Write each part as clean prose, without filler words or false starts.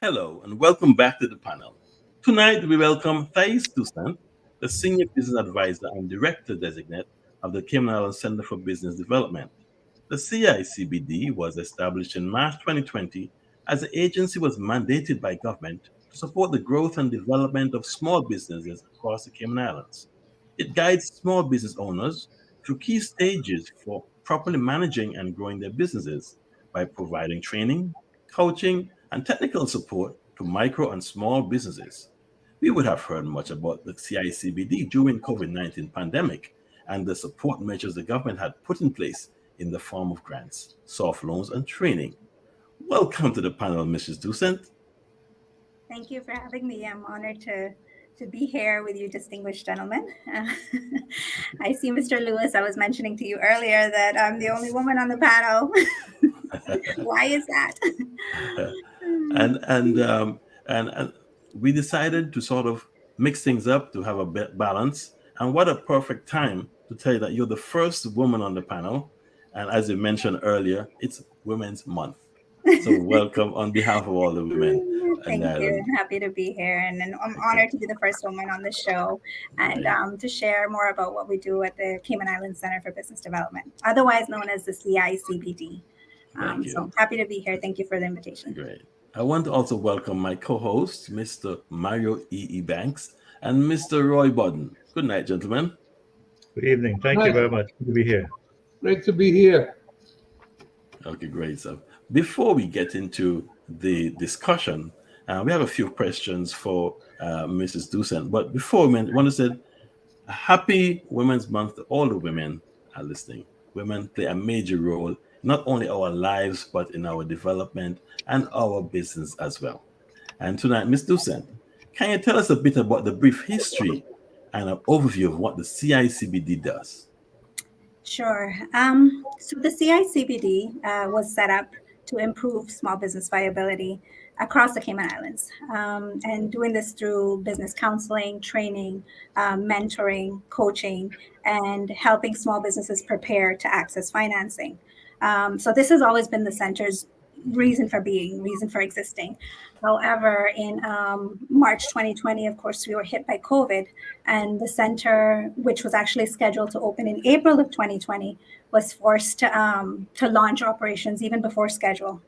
Hello and welcome back to the panel. Tonight we welcome Thais Toussaint, the Senior Business Advisor and Director Designate of the Cayman Islands Center for Business Development. The CICBD was established in March 2020 as the agency was mandated by government to support the growth and development of small businesses across the Cayman Islands. It guides small business owners through key stages for properly managing and growing their businesses by providing training, coaching, and technical support to micro and small businesses. We would have heard much about the CICBD during COVID-19 pandemic and the support measures the government had put in place in the form of grants, soft loans, and training. Welcome to the panel, Mrs. Toussaint. Thank you for having me. I'm honored to be here with you, distinguished gentlemen. I see, Mr. Lewis. I was mentioning to you earlier that I'm the only woman on the panel. Why is that? and and um, and we decided to sort of mix things up to have a bit balance. And what a perfect time to tell you that you're the first woman on the panel. And as you mentioned earlier, it's Women's Month. So welcome on behalf of all the women in Thank you. Ireland. I'm happy to be here, and I'm Okay, honored to be the first woman on the show and great. to share more about what we do at the Cayman Islands Center for Business Development, otherwise known as the CICBD. Thank So you. happy to be here. Thank you for the invitation. Great. I want to also welcome my co-host, Mr. Mario Banks and Mr. Roy Budden. Good night, gentlemen. Good evening. Thank you Hi, very much. Good to be here. great to be here. Okay, great. So before we get into the discussion, we have a few questions for Mrs. Toussaint. But before we want to say happy Women's Month to all the women are listening. Women play a major role, not only our lives, but in our development and our business as well. And tonight, Ms. Toussaint, can you tell us a bit about the brief history and an overview of what the CICBD does? Sure. So the CICBD was set up to improve small business viability across the Cayman Islands, and doing this through business counseling, training, mentoring, coaching, and helping small businesses prepare to access financing. So this has always been the center's reason for being, reason for existing. However, in March 2020, of course, we were hit by COVID, and the center, which was actually scheduled to open in April of 2020, was forced to launch operations even before schedule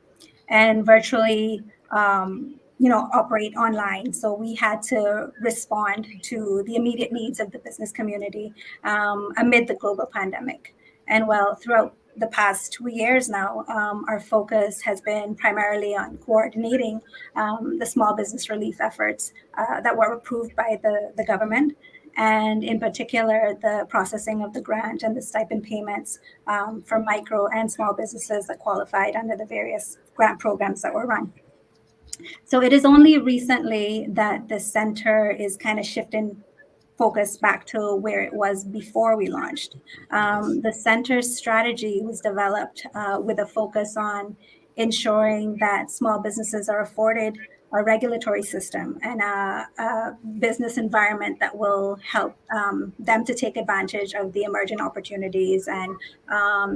and virtually operate online. So we had to respond to the immediate needs of the business community amid the global pandemic. And well, throughout the past 2 years now, our focus has been primarily on coordinating the small business relief efforts that were approved by the government, and in particular, the processing of the grant and the stipend payments for micro and small businesses that qualified under the various grant programs that were run. So it is only recently that the center is kind of shifting focus back to where it was before we launched. The center's strategy was developed with a focus on ensuring that small businesses are afforded a regulatory system and a business environment that will help them to take advantage of the emerging opportunities and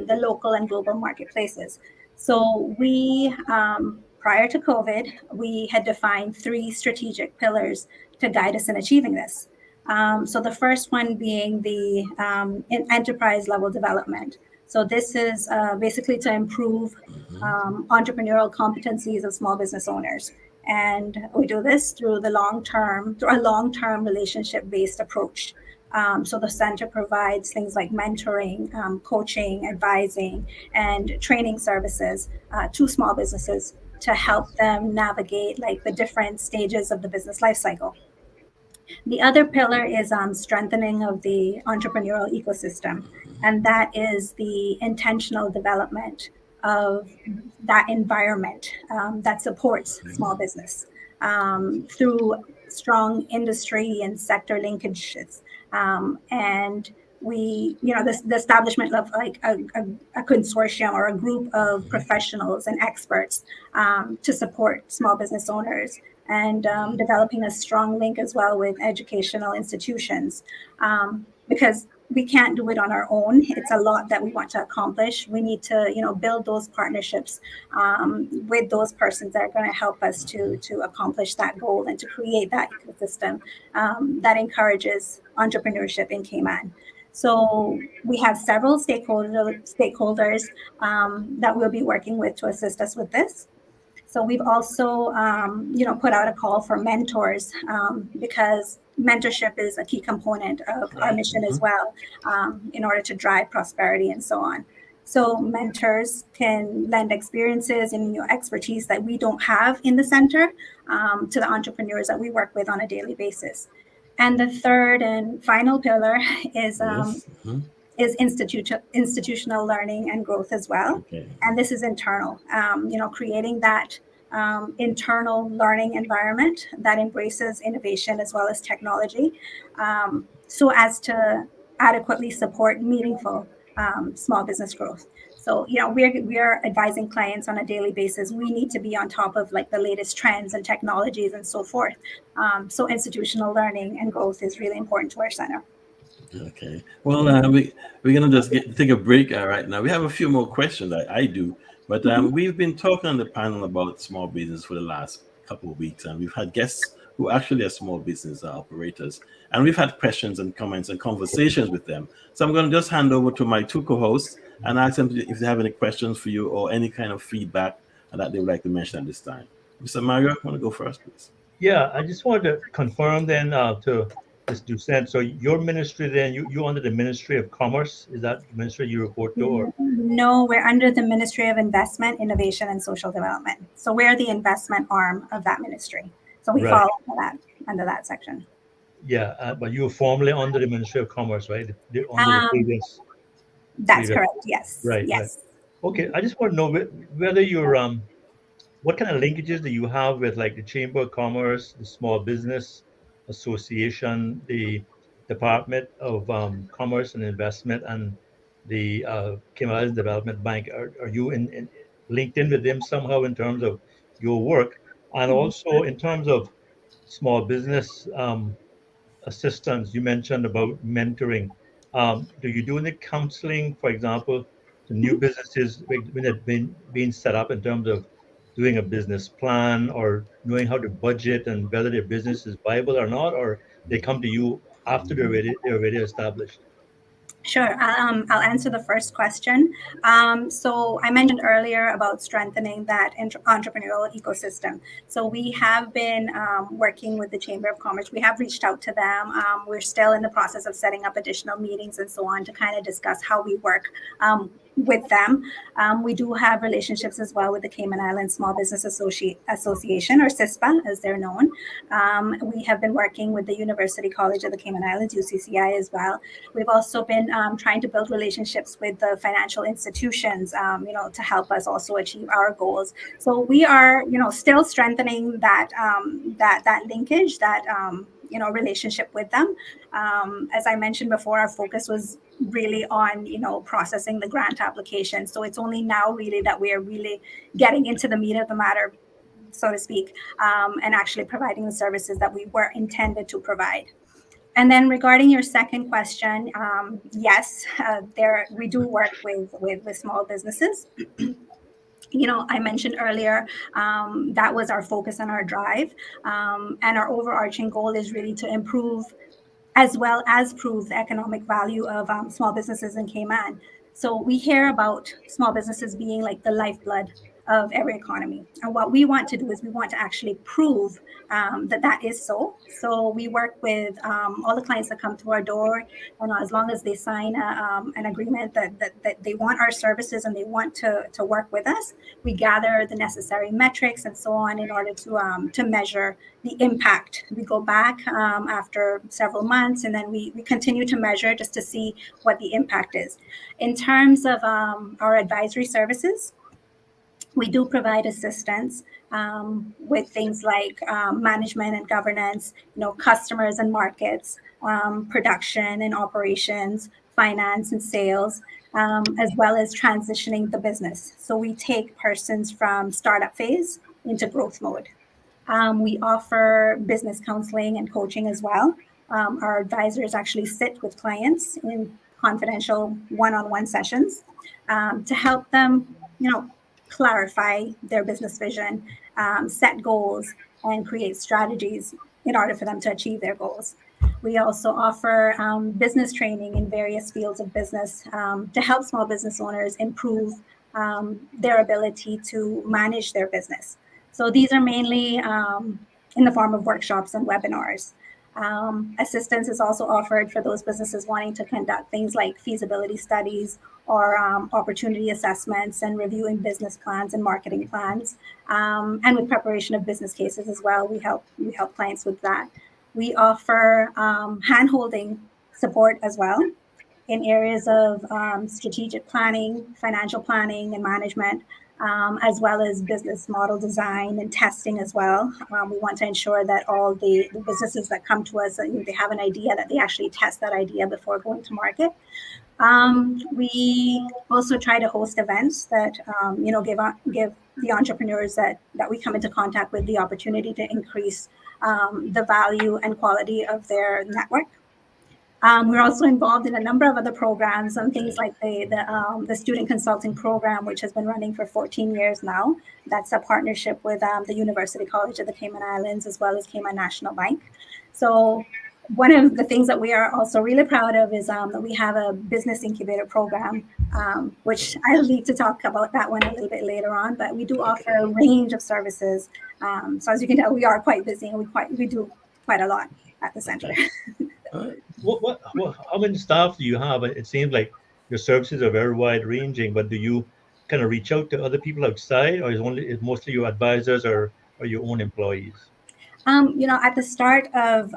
the local and global marketplaces. So we, prior to COVID, we had defined 3 strategic pillars to guide us in achieving this. So the first one being the enterprise level development. So this is basically to improve entrepreneurial competencies of small business owners. And we do this through a long-term relationship-based approach. So the center provides things like mentoring, coaching, advising, and training services to small businesses to help them navigate like the different stages of the business life cycle. The other pillar is strengthening of the entrepreneurial ecosystem, and that is the intentional development of that environment that supports small business through strong industry and sector linkages. And we, the establishment of like a consortium or a group of professionals and experts to support small business owners, and developing a strong link as well with educational institutions, because we can't do it on our own. It's a lot that we want to accomplish. We need to, build those partnerships with those persons that are going to help us to accomplish that goal and to create that ecosystem that encourages entrepreneurship in Cayman. So we have several stakeholders that we'll be working with to assist us with this. So we've also, put out a call for mentors because mentorship is a key component of our mission as well, in order to drive prosperity and so on. So mentors can lend experiences and expertise that we don't have in the center to the entrepreneurs that we work with on a daily basis. And the third and final pillar is Yes. is institutional learning and growth as well. Okay. And this is internal, creating that internal learning environment that embraces innovation as well as technology, so as to adequately support meaningful small business growth. So, we are advising clients on a daily basis. We need to be on top of like the latest trends and technologies and so forth. So institutional learning and growth is really important to our center. Okay. Well, we're gonna just take a break right now. We have a few more questions. I do, but we've been talking on the panel about small business for the last couple of weeks, and we've had guests who actually are small business operators, and we've had questions and comments and conversations with them. So I'm going to just hand over to my two co-hosts and ask them if they have any questions for you or any kind of feedback that they would like to mention at this time. Mr. Mario, want to go first, please? Yeah, I just wanted to confirm then to Ms. Doucette. So your ministry then, you under the Ministry of Commerce? Is that the ministry you report to? Or? No, we're under the Ministry of Investment, Innovation, and Social Development. So we're the investment arm of that ministry. So we Right. fall under that section. Yeah, but you were formerly under the Ministry of Commerce, right? Under the previous. That's correct. Yes. Right. Yes. Right. Okay, I just want to know whether you're what kind of linkages do you have with like the Chamber of Commerce, the Small Business Association, the Department of Commerce and Investment, and the Cayman Islands Development Bank? Are you in linked in with them somehow in terms of your work, and also in terms of small business assistance? You mentioned about mentoring. Do you do any counseling, for example, to new businesses when they've been being set up in terms of doing a business plan or knowing how to budget and whether their business is viable or not, or they come to you after they're already established? Sure. I'll answer the first question. So I mentioned earlier about strengthening that entrepreneurial ecosystem. So we have been working with the Chamber of Commerce. We have reached out to them. We're still in the process of setting up additional meetings and so on to kind of discuss how we work with them. We do have relationships as well with the Cayman Islands Small Business Association, or CISPA, as they're known. We have been working with the University College of the Cayman Islands, UCCI, as well. We've also been trying to build relationships with the financial institutions, to help us also achieve our goals. So we are, still strengthening that that linkage, that relationship with them. As I mentioned before, our focus was really on processing the grant application. So it's only now really that we are really getting into the meat of the matter, so to speak, and actually providing the services that we were intended to provide. And then regarding your second question, yes, we do work with small businesses. I mentioned earlier that was our focus and our drive, and our overarching goal is really to improve as well as prove the economic value of small businesses in Cayman. So we hear about small businesses being like the lifeblood of every economy. And what we want to do is we want to actually prove that is so. So we work with all the clients that come to our door, as long as they sign an agreement that they want our services and they want to work with us, we gather the necessary metrics and so on in order to measure the impact. We go back after several months, and then we continue to measure just to see what the impact is. In terms of our advisory services, we do provide assistance with things like management and governance, customers and markets, production and operations, finance and sales, as well as transitioning the business. So we take persons from startup phase into growth mode. We offer business counseling and coaching as well. Our advisors actually sit with clients in confidential one-on-one sessions to help them, clarify their business vision, set goals, and create strategies in order for them to achieve their goals. We also offer business training in various fields of business to help small business owners improve their ability to manage their business. So these are mainly in the form of workshops and webinars. Assistance is also offered for those businesses wanting to conduct things like feasibility studies or opportunity assessments and reviewing business plans and marketing plans, and with preparation of business cases as well. We help clients with that. We offer hand-holding support as well in areas of strategic planning, financial planning, and management, as well as business model design and testing as well. We want to ensure that all the businesses that come to us, they have an idea, that they actually test that idea before going to market. We also try to host events that give the entrepreneurs that we come into contact with the opportunity to increase the value and quality of their network. We're also involved in a number of other programs and things like the student consulting program, which has been running for 14 years now. That's a partnership with the University College of the Cayman Islands as well as Cayman National Bank. So one of the things that we are also really proud of is that we have a business incubator program, which I'll need to talk about that one a little bit later on. But we do offer a range of services. So as you can tell, we are quite busy and we do quite a lot at the center. How many staff do you have? It seems like your services are very wide ranging, but do you kind of reach out to other people outside, or is mostly your advisors or your own employees? At the start of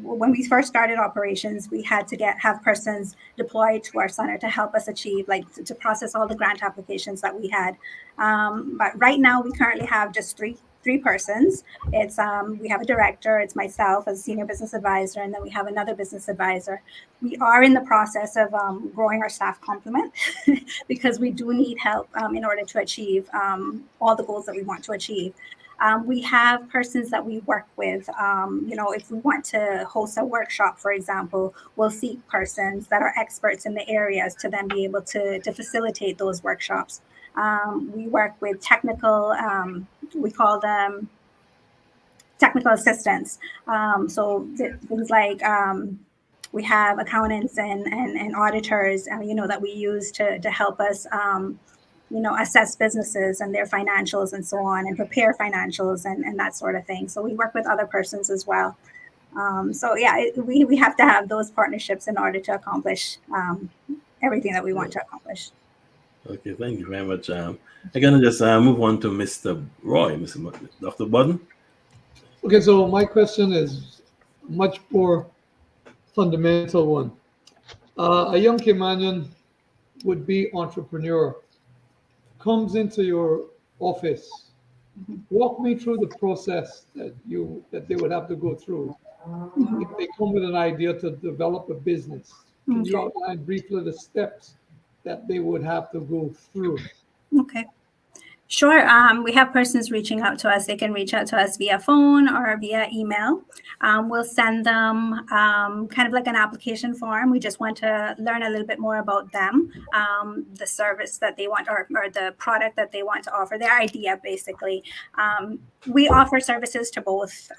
when we first started operations, we had to have persons deployed to our center to help us achieve, to process all the grant applications that we had. But right now, we currently have just three persons. It's we have a director, it's myself as a senior business advisor, and then we have another business advisor. We are in the process of growing our staff complement because we do need help in order to achieve all the goals that we want to achieve. We have persons that we work with. If we want to host a workshop, for example, we'll seek persons that are experts in the areas to then be able to facilitate those workshops. We work with technical, we call them technical assistants. So things like we have accountants and auditors, that we use to help us, assess businesses and their financials and so on, and prepare financials and that sort of thing. So we work with other persons as well. We have to have those partnerships in order to accomplish everything that we want to accomplish. Okay, thank you very much. I'm going to just move on to Mr. Roy, Dr. Budden. Okay, so my question is much more fundamental one. A young Caymanian would-be entrepreneur comes into your office. Walk me through the process that they would have to go through if they come with an idea to develop a business. Can you outline briefly the steps that they would have to go through? Okay. Sure. We have persons reaching out to us. They can reach out to us via phone or via email. We'll send them kind of like an application form. We just want to learn a little bit more about them, the service that they want or the product that they want to offer, their idea, basically. We offer services to both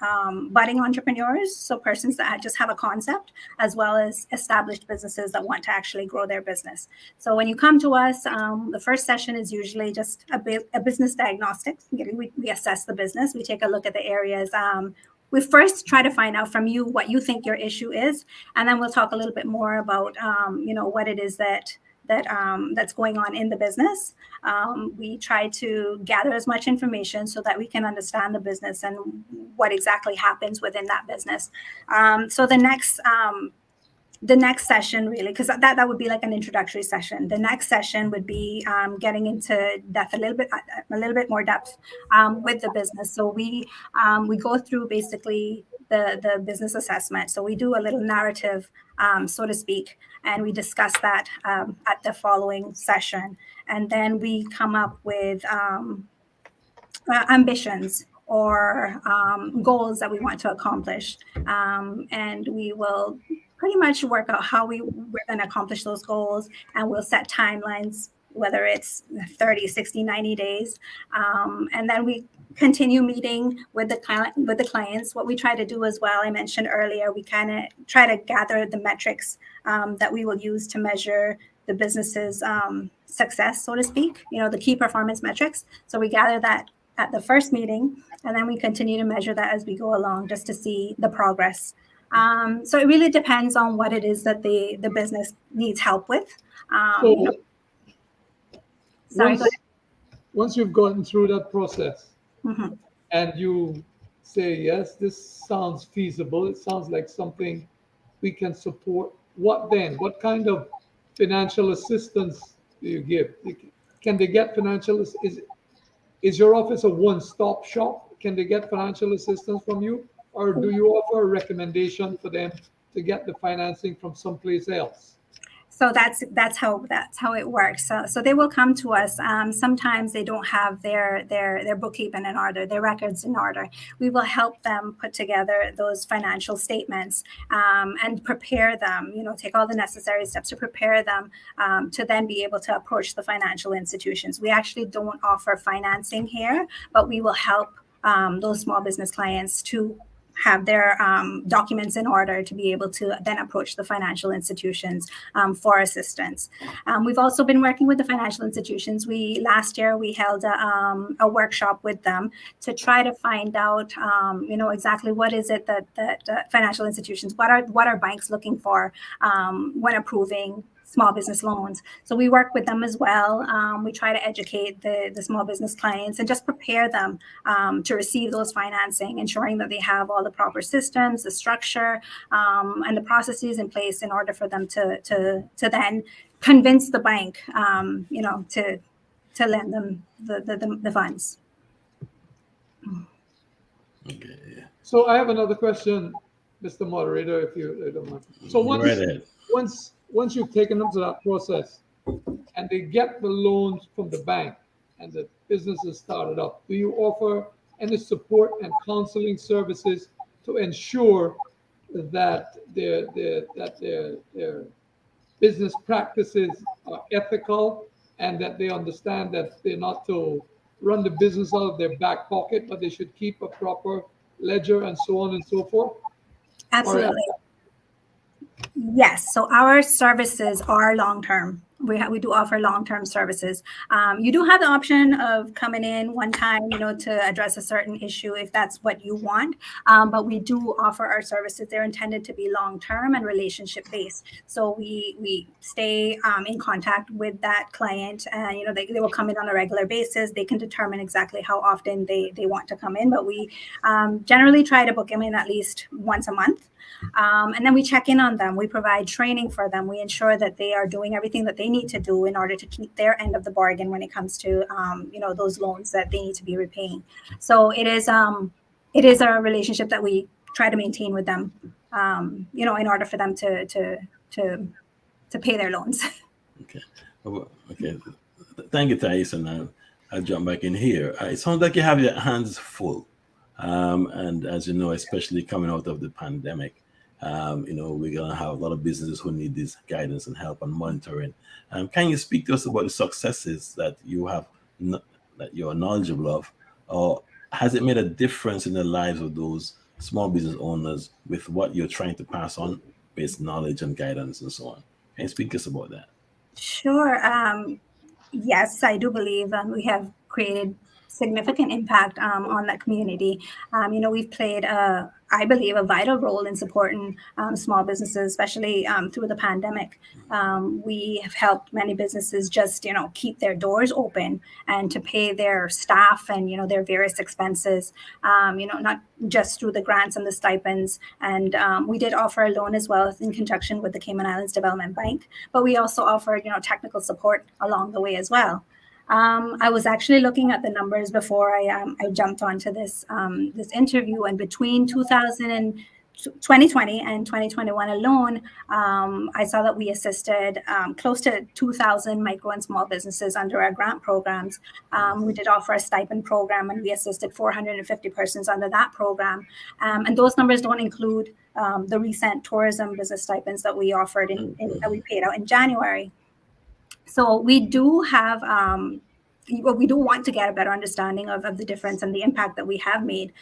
budding entrepreneurs, so persons that just have a concept, as well as established businesses that want to actually grow their business. So when you come to us, the first session is usually just a business diagnostics. We assess the business. We take a look at the areas. We first try to find out from you what you think your issue is, and then we'll talk a little bit more about what it is that's going on in the business. We try to gather as much information so that we can understand the business and what exactly happens within that business. So the next session, really, because that would be like an introductory session. The next session would be getting into depth, a little bit more depth with the business. So we go through basically the business assessment. So we do a little narrative, so to speak, and we discuss that at the following session. And then we come up with ambitions or goals that we want to accomplish. And we will pretty much work out how we're going to accomplish those goals, and we'll set timelines, whether it's 30, 60, 90 days. And then we continue meeting with the clients. What we try to do as well, I mentioned earlier, we kind of try to gather the metrics that we will use to measure the business's success, so to speak, the key performance metrics. So we gather that at the first meeting, and then we continue to measure that as we go along, just to see the progress. So it really depends on what it is that the business needs help with. So Sorry, go ahead. once you've gotten through that process, Mhm. and you say, yes, this sounds feasible, it sounds like something we can support, what then? What kind of financial assistance do you give? Can they get financial? Is your office a one-stop shop? Can they get financial assistance from you? Or do you offer a recommendation for them to get the financing from someplace else? So that's how it works. So they will come to us. Sometimes they don't have their bookkeeping in order, their records in order. We will help them put together those financial statements and prepare them. Take all the necessary steps to prepare them to then be able to approach the financial institutions. We actually don't offer financing here, but we will help those small business clients to have their documents in order to be able to then approach the financial institutions for assistance. We've also been working with the financial institutions. Last year we held a workshop with them to try to find out, exactly what is it that financial institutions, what are banks looking for when approving small business loans. So we work with them as well. We try to educate the small business clients and just prepare them to receive those financing, ensuring that they have all the proper systems, the structure, and the processes in place in order for them to then convince the bank, to lend them the funds. Okay. Yeah. So I have another question, Mr. Moderator, if you don't mind. So Go right ahead. once you've taken them to that process and they get the loans from the bank and the business is started up, do you offer any support and counseling services to ensure that their business practices are ethical and that they understand that they're not to run the business out of their back pocket, but they should keep a proper ledger and so on and so forth? Absolutely. Yes. So our services are long-term. We do offer long-term services. You do have the option of coming in one time, to address a certain issue if that's what you want. But we do offer our services. They're intended to be long-term and relationship-based. So we stay in contact with that client, and they will come in on a regular basis. They can determine exactly how often they want to come in, but we generally try to book them in at least once a month. And then we check in on them. We provide training for them. We ensure that they are doing everything that they need to do in order to keep their end of the bargain when it comes to, those loans that they need to be repaying. So it is a relationship that we try to maintain with them, in order for them to pay their loans. Okay. Okay. Thank you, Thais, and I'll jump back in here. It sounds like you have your hands full. And as you know, especially coming out of the pandemic, we're going to have a lot of businesses who need this guidance and help and monitoring. Can you speak to us about the successes that you have, that you're knowledgeable of, or has it made a difference in the lives of those small business owners with what you're trying to pass on, based knowledge and guidance and so on? Can you speak to us about that? Sure. Yes, I do believe we have created significant impact on that community. We've played, I believe, a vital role in supporting small businesses, especially through the pandemic. We have helped many businesses just, keep their doors open and to pay their staff and, their various expenses, not just through the grants and the stipends. And we did offer a loan as well in conjunction with the Cayman Islands Development Bank, but we also offered, technical support along the way as well. I was actually looking at the numbers before I jumped onto this interview, and between 2020 and 2021 alone, I saw that we assisted close to 2,000 micro and small businesses under our grant programs. We did offer a stipend program, and we assisted 450 persons under that program. And those numbers don't include the recent tourism business stipends that we offered that we paid out in January. So we do have we do want to get a better understanding of the difference and the impact that we have made.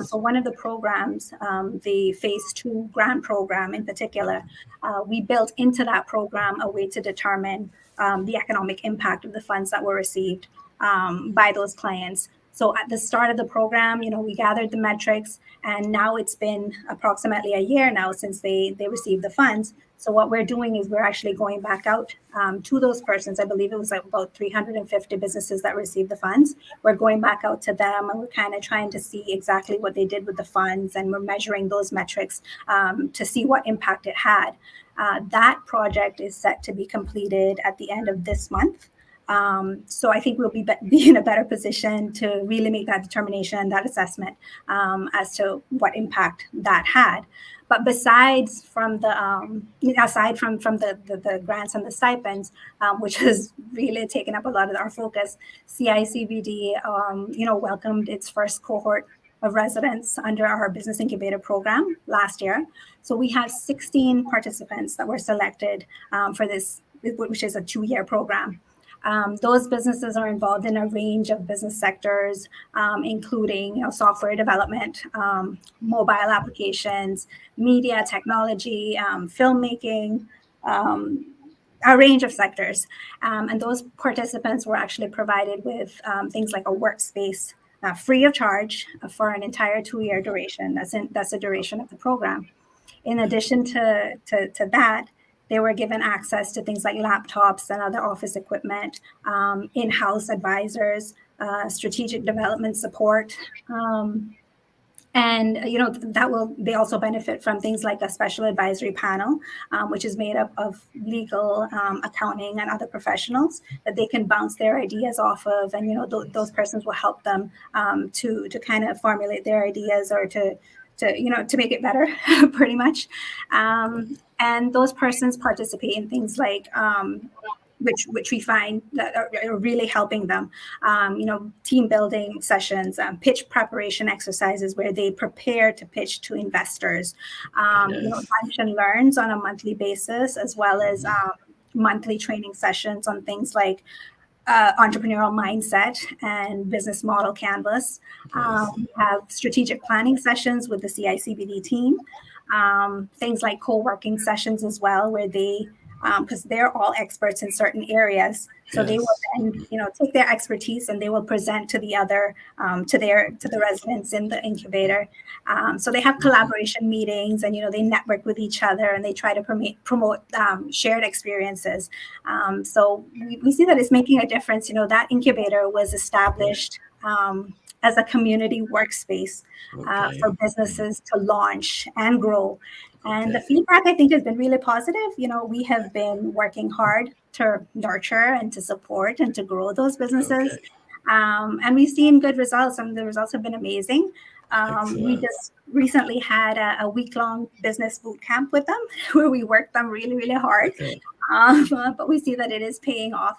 So one of the programs, the Phase 2 grant program in particular, we built into that program a way to determine the economic impact of the funds that were received by those clients. So at the start of the program, we gathered the metrics, and now it's been approximately a year now since they received the funds. So what we're doing is we're actually going back out to those persons. I believe it was about 350 businesses that received the funds. We're going back out to them, and we're kind of trying to see exactly what they did with the funds, and we're measuring those metrics to see what impact it had. That project is set to be completed at the end of this month. So I think we'll be in a better position to really make that determination, that assessment as to what impact that had. But besides from the aside from the grants and the stipends, which has really taken up a lot of our focus, CICBD welcomed its first cohort of residents under our business incubator program last year. So we have 16 participants that were selected for this, which is a 2-year program. Those businesses are involved in a range of business sectors, including software development, mobile applications, media, technology, filmmaking, a range of sectors. And those participants were actually provided with things like a workspace free of charge for an entire 2-year duration. That's the duration of the program. In addition to that, they were given access to things like laptops and other office equipment, in-house advisors, strategic development support, and they also benefit from things like a special advisory panel, which is made up of legal, accounting, and other professionals that they can bounce their ideas off of, and those persons will help them to kind of formulate their ideas or to make it better, pretty much. And those persons participate in things like, which we find that are really helping them, team building sessions, pitch preparation exercises where they prepare to pitch to investors, lunch and learns on a monthly basis, as well as monthly training sessions on things like entrepreneurial mindset and business model canvas. We have strategic planning sessions with the CICBD team, things like co-working sessions as well, where they, because they're all experts in certain areas, so they will then, take their expertise and they will present to the other, to the residents in the incubator. So they have collaboration meetings, and they network with each other, and they try to promote shared experiences. So we see that it's making a difference. That incubator was established as a community workspace for businesses to launch and grow. And the feedback, I think, has been really positive. We have been working hard to nurture and to support and to grow those businesses. And we've seen good results, and the results have been amazing. We just recently had a week-long business boot camp with them where we worked them really, really hard. But we see that it is paying off.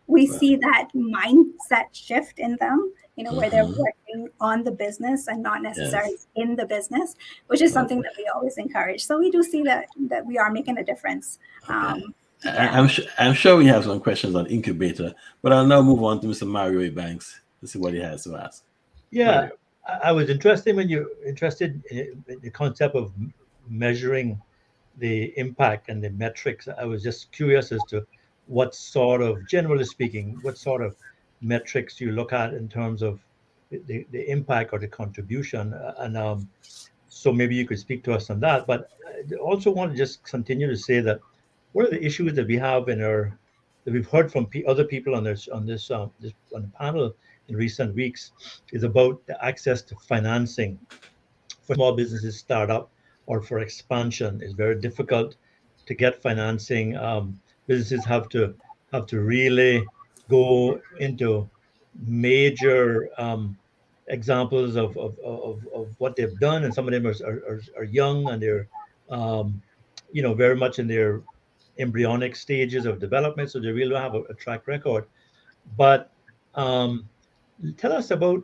We see that mindset shift in them, where they're working on the business and not necessarily in the business, which is something that we always encourage. So we do see that we are making a difference. I'm sure we have some questions on incubator, but I'll now move on to Mr. Mario Banks to see what he has to ask. Yeah, I was interested in the concept of measuring the impact and the metrics. I was just curious as to what sort of, generally speaking, what sort of metrics you look at in terms of the impact or the contribution. And so maybe you could speak to us on that. But I also want to just continue to say that one of the issues that we have that we've heard from other people on the panel in recent weeks is about the access to financing for small businesses start up or for expansion. It's very difficult to get financing. Businesses have to really go into major examples of what they've done, and some of them are young, and they're very much in their embryonic stages of development, so they really don't have a track record. But tell us about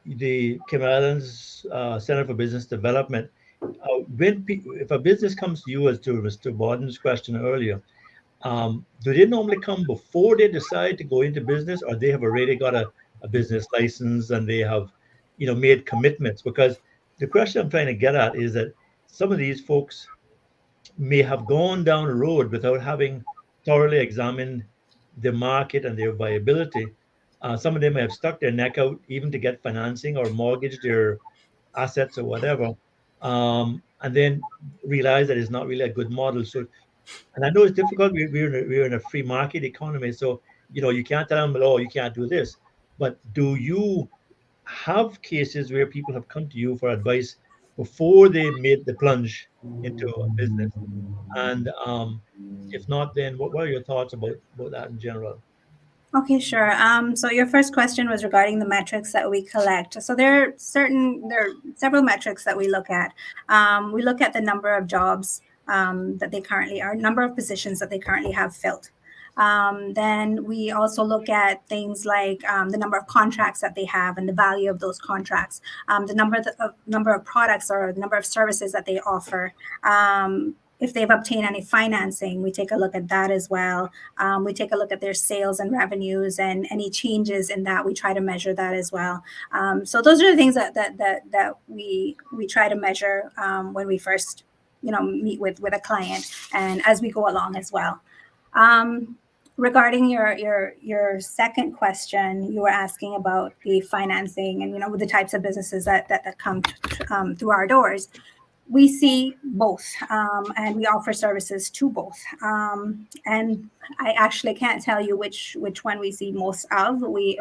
the Cayman Islands Center for Business Development if a business comes to you, as to Mr. Borden's question earlier, do they normally come before they decide to go into business, or they have already got a business license and they have, made commitments? Because the question I'm trying to get at is that some of these folks may have gone down a road without having thoroughly examined the market and their viability. Some of them have stuck their neck out even to get financing or mortgage their assets or whatever, and then realize that it's not really a good model. So, and I know it's difficult. We're in a free market economy, so you can't tell them, oh, you can't do this. But do you have cases where people have come to you for advice before they made the plunge into a business? And if not, then what are your thoughts about that in general? Okay, sure. So your first question was regarding the metrics that we collect. So there are several metrics that we look at. We look at the number of jobs that they currently are, number of positions that they currently have filled. Then we also look at things like the number of contracts that they have and the value of those contracts, the number of products or the number of services that they offer. If they've obtained any financing, we take a look at that as well. We take a look at their sales and revenues and any changes in that. We try to measure that as well. So those are the things that we try to measure when we first meet with a client, and as we go along as well. Regarding your second question, you were asking about the financing and the types of businesses that come through our doors. We see both, and we offer services to both. And I actually can't tell you which one we see most of. We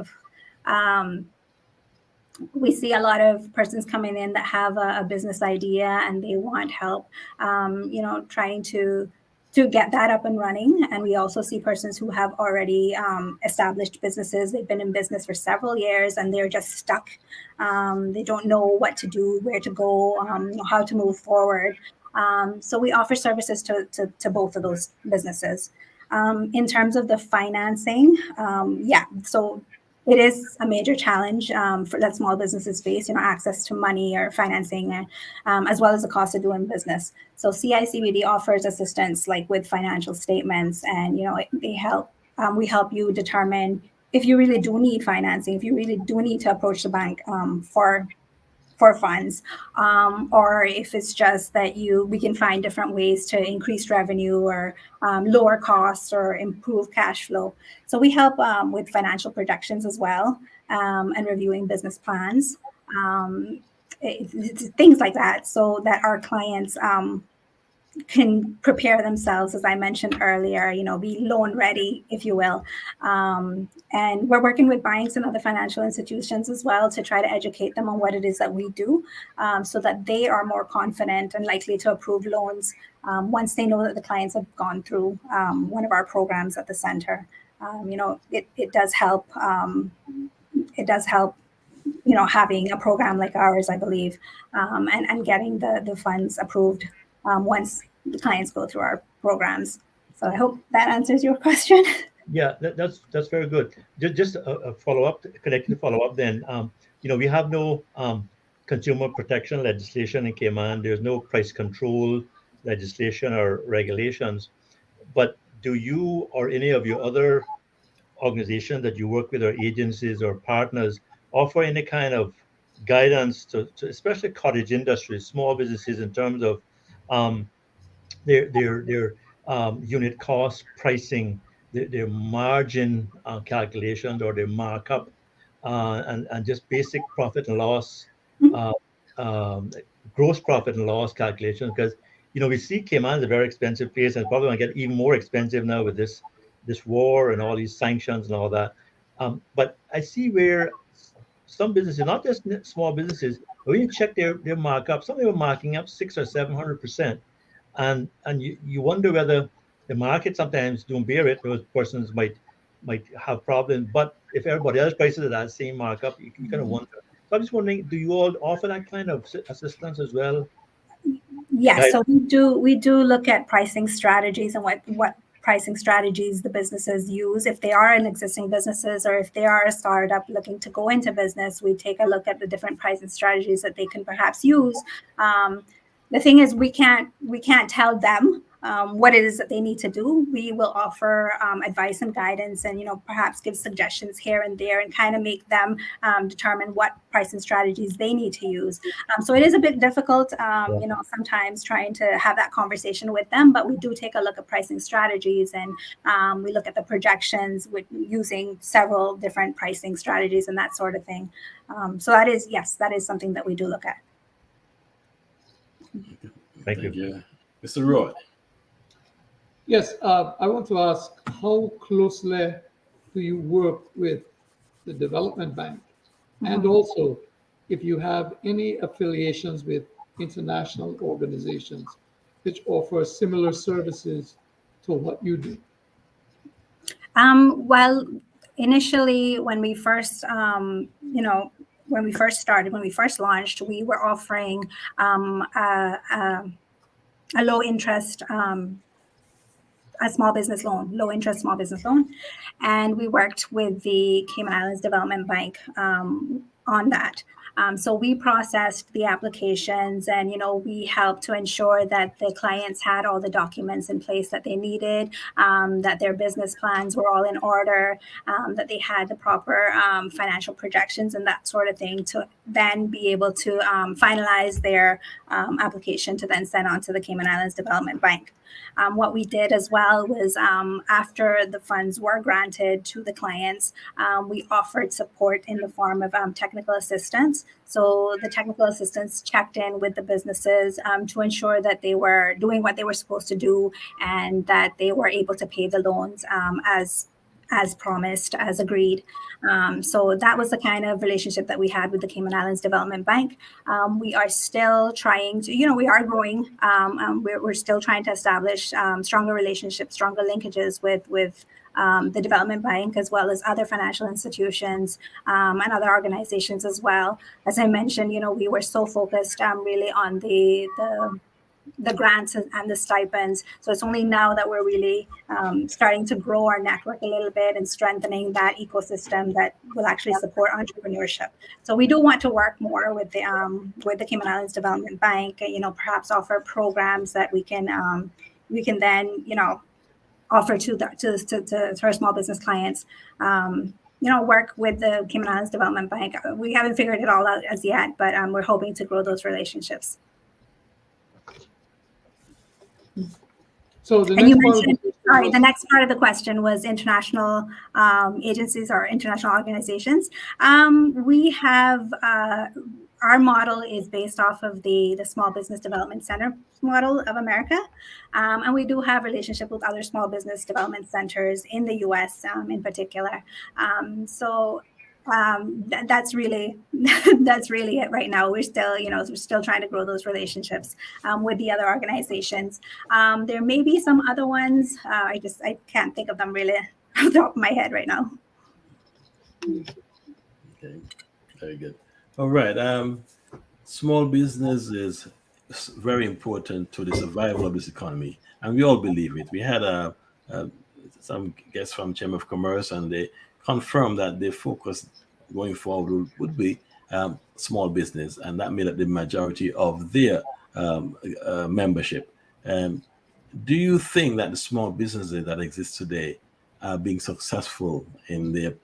see a lot of persons coming in that have a business idea and they want help, trying to get that up and running. And we also see persons who have already established businesses. They've been in business for several years and they're just stuck. They don't know what to do, where to go, how to move forward. So we offer services to both of those businesses. In terms of the financing, so it is a major challenge that small businesses face, access to money or financing, as well as the cost of doing business. So CICBD offers assistance like with financial statements, and we help you determine if you really do need financing, if you really do need to approach the bank for funds, or if it's just that we can find different ways to increase revenue or lower costs or improve cash flow. So we help with financial projections as well, and reviewing business plans, things like that, so that our clients can prepare themselves, as I mentioned earlier, be loan ready, if you will. And we're working with banks and other financial institutions as well to try to educate them on what it is that we do, so that they are more confident and likely to approve loans once they know that the clients have gone through one of our programs at the center. It does help. It does help, having a program like ours, I believe, and getting the funds approved once the clients go through our programs. So I hope that answers your question. Yeah, that's very good. Just a follow-up, connected follow-up then. We have no consumer protection legislation in Cayman. There's no price control legislation or regulations. But do you or any of your other organizations that you work with, or agencies or partners, offer any kind of guidance to especially cottage industries, small businesses, in terms of their unit cost pricing, their margin calculations, or their markup, and just basic profit and loss, gross profit and loss calculations? Because we see Cayman is a very expensive place, and probably going to get even more expensive now with this war and all these sanctions and all that. But I see where some businesses, not just small businesses, but when you check their markup, some of them are marking up 600 or 700%. And you wonder whether the market sometimes don't bear it. Those persons might have problems. But if everybody else prices at that same markup, you kind of wonder. So I'm just wondering, do you all offer that kind of assistance as well? Yes, so we do look at pricing strategies and what pricing strategies the businesses use. If they are in existing businesses, or if they are a startup looking to go into business, we take a look at the different pricing strategies that they can perhaps use. the thing is, we can't tell them what it is that they need to do. We will offer advice and guidance, and perhaps give suggestions here and there, and kind of make them determine what pricing strategies they need to use. So it is a bit difficult, sometimes trying to have that conversation with them. But we do take a look at pricing strategies, and we look at the projections with using several different pricing strategies and that sort of thing. So that is something that we do look at. Thank you. Yeah. Mr. Roy. Yes, I want to ask, how closely do you work with the development bank? And also, if you have any affiliations with international organizations which offer similar services to what you do? Well, initially, when we first, when we first launched, we were offering a low interest, a small business loan, low interest small business loan. And we worked with the Cayman Islands Development Bank on that. So we processed the applications, and we helped to ensure that the clients had all the documents in place that they needed, that their business plans were all in order, that they had the proper financial projections and that sort of thing, to then be able to finalize their application to then send on to the Cayman Islands Development Bank. What we did as well was, after the funds were granted to the clients, we offered support in the form of technical assistance. So the technical assistants checked in with the businesses to ensure that they were doing what they were supposed to do, and that they were able to pay the loans as promised, as agreed. So that was the kind of relationship that we had with the Cayman Islands Development Bank. We are still trying to, we are growing. We're still trying to establish stronger relationships, stronger linkages with the development bank, as well as other financial institutions and other organizations as well. As I mentioned, we were so focused really on the grants and the stipends. So it's only now that we're really starting to grow our network a little bit and strengthening that ecosystem that will actually support entrepreneurship. So we do want to work more with the Cayman Islands Development Bank, perhaps offer programs that we can then, offer to our small business clients. Work with the Cayman Islands Development Bank. We haven't figured it all out as yet, but we're hoping to grow those relationships. So the next part of the question was international agencies or international organizations. We have our model is based off of the Small Business Development Center model of America, and we do have relationship with other small business development centers in the U.S. In particular. That's really it right now. We're still trying to grow those relationships with the other organizations. There may be some other ones. I can't think of them really off the top of my head right now. Okay, very good. All right. Small business is very important to the survival of this economy, and we all believe it. We had some guests from Chamber of Commerce, and they confirmed that their focus going forward would be small business, and that made up the majority of their membership. Do you think that the small businesses that exist today are being successful in their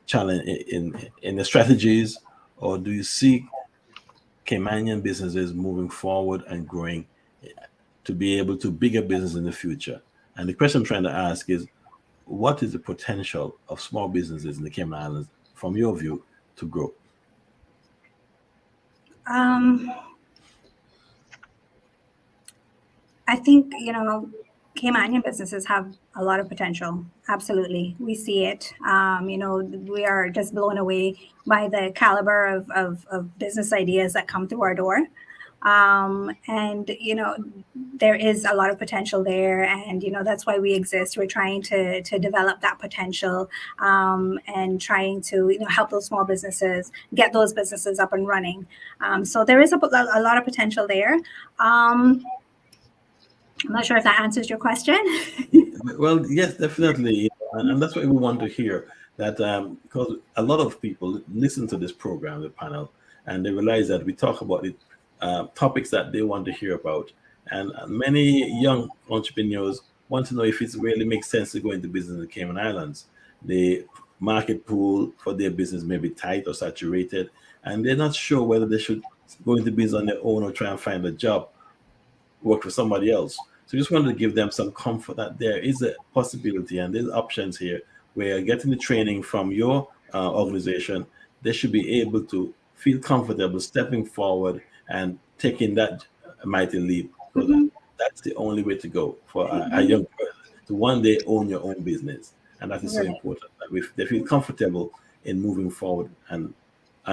challenge in the strategies, or do you see Caymanian businesses moving forward and growing to be able to bigger business in the future? And the question I'm trying to ask is, what is the potential of small businesses in the Cayman Islands, from your view, to grow? I think, Caymanian businesses have a lot of potential. Absolutely. We see it. We are just blown away by the caliber of business ideas that come through our door. And there is a lot of potential there, and that's why we exist. We're trying to develop that potential, and trying to help those small businesses get those businesses up and running. So there is a lot of potential there. I'm not sure if that answers your question. Well, yes, definitely, and that's what we want to hear. That because a lot of people listen to this program, the panel, and they realize that we talk about topics that they want to hear about. And many young entrepreneurs want to know if it really makes sense to go into business in the Cayman Islands. The market pool for their business may be tight or saturated, and they're not sure whether they should go into business on their own or try and find a job, work for somebody else. So just wanted to give them some comfort that there is a possibility and there's options here where getting the training from your organization, they should be able to feel comfortable stepping forward and taking that mighty leap. So that's the only way to go for a young person to one day own your own business. And that is so Right. important that they feel comfortable in moving forward. And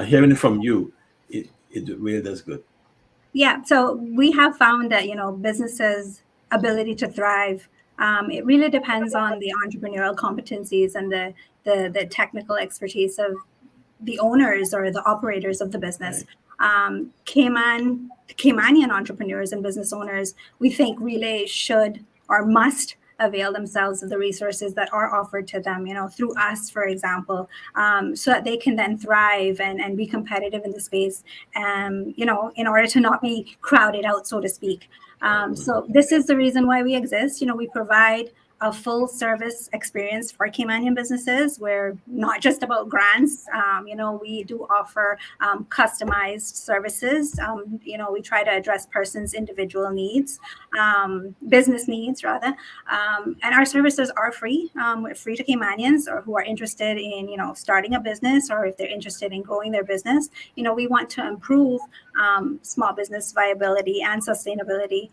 hearing it from you, it really does good. Yeah, so we have found that, businesses' ability to thrive, it really depends on the entrepreneurial competencies and the technical expertise of the owners or the operators of the business. Caymanian entrepreneurs and business owners, we think really should or must avail themselves of the resources that are offered to them, through us, for example, so that they can then thrive and be competitive in the space, in order to not be crowded out, so to speak. So this is the reason why we exist. We provide a full service experience for Caymanian businesses. We're not just about grants. We do offer customized services. We try to address persons' individual needs, business needs rather. And our services are free. We're free to Caymanians or who are interested in, starting a business, or if they're interested in growing their business. We want to improve small business viability and sustainability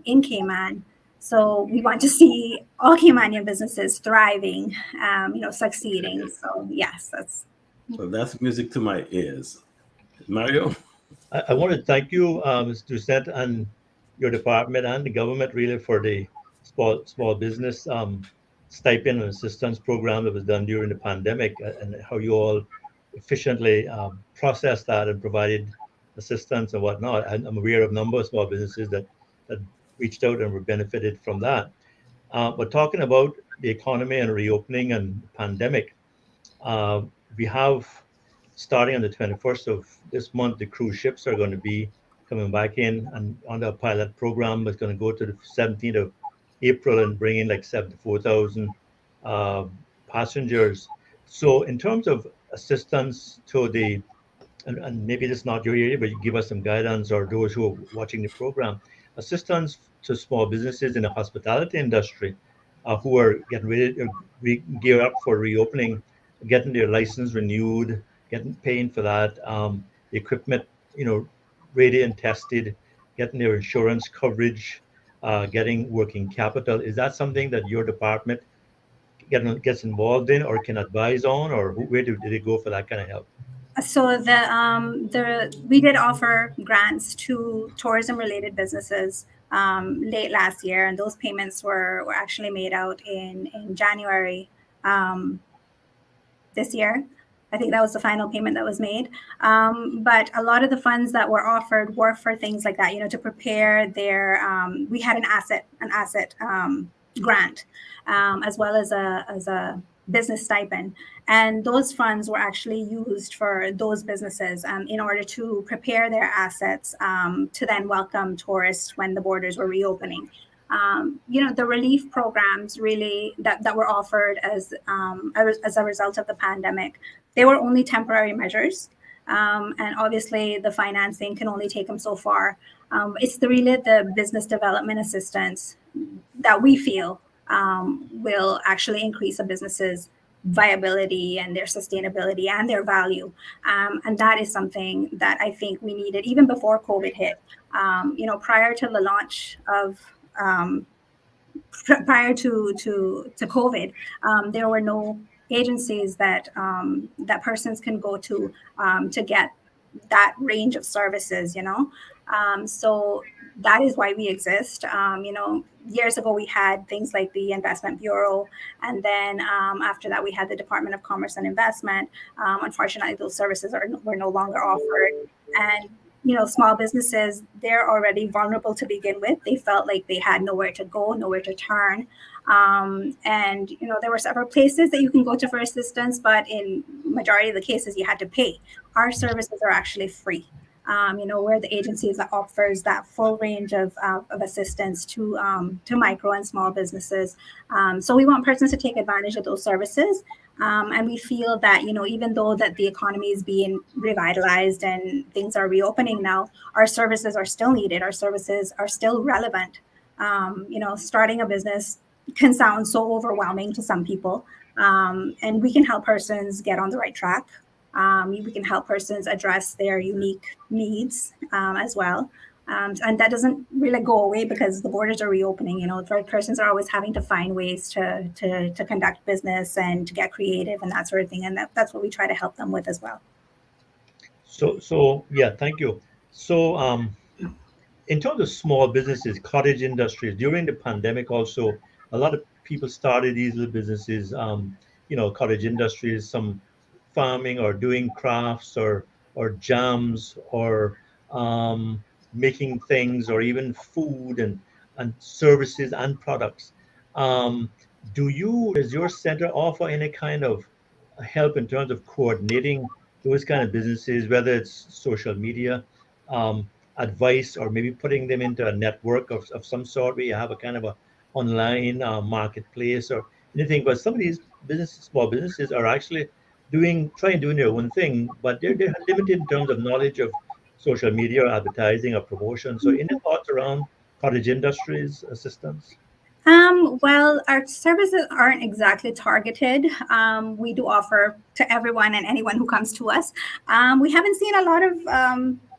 in Cayman. So we want to see all Caymanian businesses thriving, succeeding. So yes, that's music to my ears. Mario? I want to thank you, Ms. Doucette, and your department and the government really for the small business stipend and assistance program that was done during the pandemic, and how you all efficiently processed that and provided assistance and whatnot. I'm aware of a number of small businesses that reached out and were benefited from that. But talking about the economy and reopening and pandemic, we have, starting on the 21st of this month, the cruise ships are going to be coming back in, and on the pilot program is going to go to the 17th of April and bring in like 74,000 passengers. So in terms of assistance to and maybe this is not your area, but you give us some guidance, or those who are watching the program, assistance to small businesses in the hospitality industry who are getting ready to gear up for reopening, getting their license renewed, paying for that, the equipment, ready and tested, getting their insurance coverage, getting working capital. Is that something that your department gets involved in or can advise on, or where do they go for that kind of help? So we did offer grants to tourism-related businesses late last year, and those payments were actually made out in January this year. I think that was the final payment that was made. But a lot of the funds that were offered were for things like that, to prepare their. We had an asset grant, as well as a business stipend, and those funds were actually used for those businesses in order to prepare their assets to then welcome tourists when the borders were reopening. The relief programs really that were offered as a result of the pandemic, they were only temporary measures, and obviously the financing can only take them so far. It's really the business development assistance that we feel will actually increase a business's viability and their sustainability and their value. And that is something that I think we needed even before COVID hit. Prior to the launch of prior to COVID, there were no agencies that persons can go to get that range of services, so that is why we exist. Years ago we had things like the Investment Bureau, and then after that we had the Department of Commerce and Investment. Unfortunately, those services were no longer offered, and small businesses, they're already vulnerable to begin with. They felt like they had nowhere to go, nowhere to turn. And there were several places that you can go to for assistance, but in majority of the cases you had to pay. Our services are actually free. we're the agency that offers that full range of assistance to micro and small businesses. So we want persons to take advantage of those services. And we feel that, even though that the economy is being revitalized and things are reopening now, our services are still needed. Our services are still relevant. Starting a business can sound so overwhelming to some people. And we can help persons get on the right track. We can help persons address their unique needs as well. And that doesn't really go away because the borders are reopening. Persons are always having to find ways to conduct business and to get creative and that sort of thing. And that's what we try to help them with as well. So yeah, thank you. So in terms of small businesses, cottage industries, during the pandemic also, a lot of people started these little businesses, cottage industries, some farming or doing crafts or jams or making things or even food and services and products. Does your center offer any kind of help in terms of coordinating those kind of businesses, whether it's social media, advice, or maybe putting them into a network of some sort where you have a kind of a online marketplace or anything? But some of these small businesses are actually doing their own thing, but they're limited in terms of knowledge of social media or advertising or promotion. So any thoughts around cottage industries assistance? Well, our services aren't exactly targeted. We do offer to everyone and anyone who comes to us. We haven't seen a lot of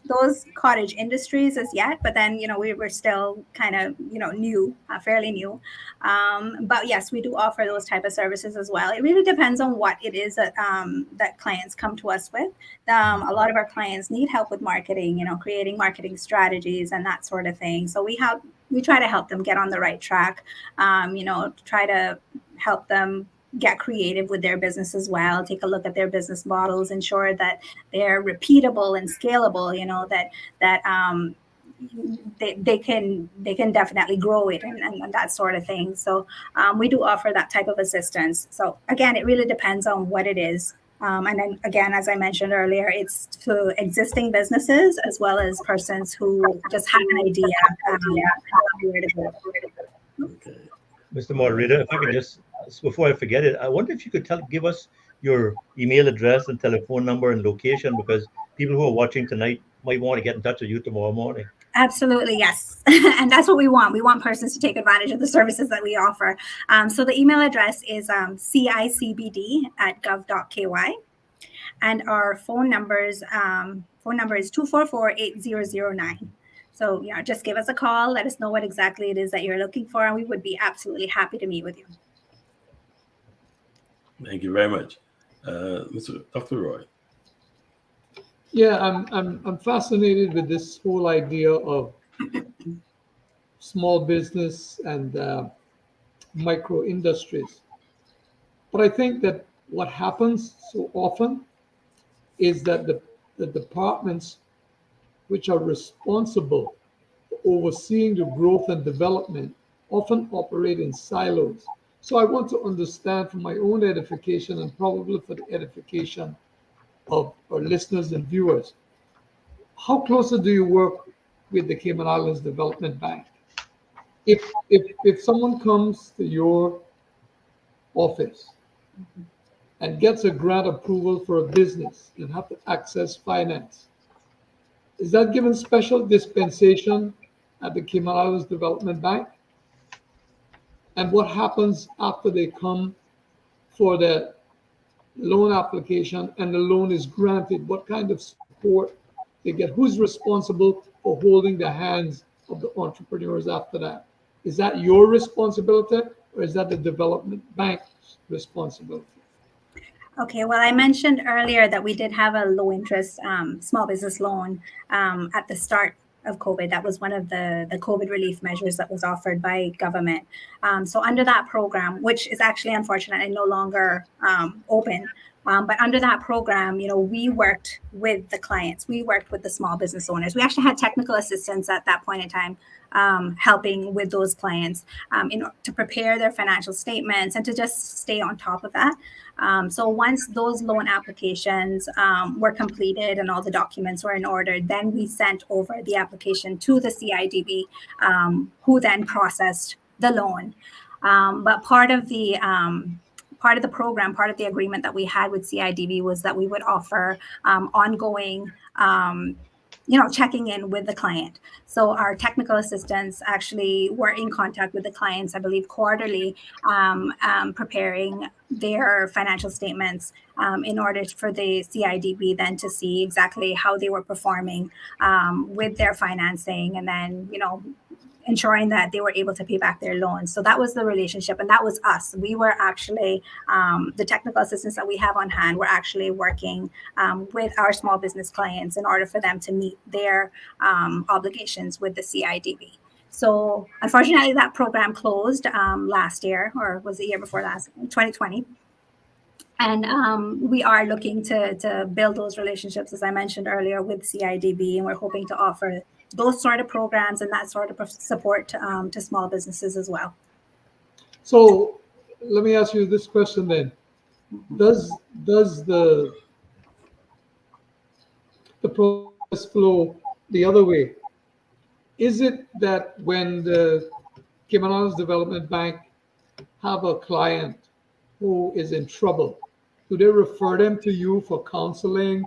those cottage industries as yet, but then, we're still kind of, new, fairly new. But yes, we do offer those type of services as well. It really depends on what it is that clients come to us with. A lot of our clients need help with marketing, creating marketing strategies and that sort of thing. So we try to help them get on the right track, try to help them get creative with their business as well, take a look at their business models, ensure that they're repeatable and scalable, that they can definitely grow it and that sort of thing. So we do offer that type of assistance. So again, it really depends on what it is. And then again, as I mentioned earlier, it's to existing businesses as well as persons who just have an idea where to go. Okay. Mr. Moderator, if I could just, before I forget it, I wonder if you could give us your email address and telephone number and location, because people who are watching tonight might want to get in touch with you tomorrow morning. Absolutely, yes. And that's what we want. We want persons to take advantage of the services that we offer. So the email address is cicbd@gov.ky. And our phone number is 244-8009. So, just give us a call. Let us know what exactly it is that you're looking for, and we would be absolutely happy to meet with you. Thank you very much. Dr. Roy. Yeah, I'm fascinated with this whole idea of small business and micro industries. But I think that what happens so often is that the departments which are responsible for overseeing the growth and development often operate in silos. So I want to understand for my own edification and probably for the edification of our listeners and viewers, how closely do you work with the Cayman Islands Development Bank? If someone comes to your office and gets a grant approval for a business and have to access finance, is that given special dispensation at the Cayman Islands Development Bank? And what happens after they come for the loan application and the loan is granted? What kind of support they get? Who's responsible for holding the hands of the entrepreneurs after that? Is that your responsibility or is that the development bank's responsibility? Okay, well, I mentioned earlier that we did have a low interest small business loan at the start of COVID. That was one of the COVID relief measures that was offered by government. So under that program, which is actually unfortunately no longer open, But under that program, we worked with the clients, we worked with the small business owners. We actually had technical assistance at that point in time, helping with those clients to prepare their financial statements and to just stay on top of that. So once those loan applications were completed and all the documents were in order, then we sent over the application to the CIDB, who then processed the loan. But part of the program, part of the agreement that we had with CIDB was that we would offer ongoing checking in with the client. So our technical assistants actually were in contact with the clients, I believe, quarterly, preparing their financial statements in order for the CIDB then to see exactly how they were performing with their financing, and then, ensuring that they were able to pay back their loans. So that was the relationship, and that was us. We were actually, the technical assistance that we have on hand, we're actually working with our small business clients in order for them to meet their obligations with the CIDB. So unfortunately, that program closed last year, or was the year before last, 2020. And we are looking to build those relationships, as I mentioned earlier, with CIDB, and we're hoping to offer those sort of programs and that sort of support to small businesses as well. So let me ask you this question then. Does the process flow the other way? Is it that when the Cayman Islands Development Bank have a client who is in trouble, do they refer them to you for counseling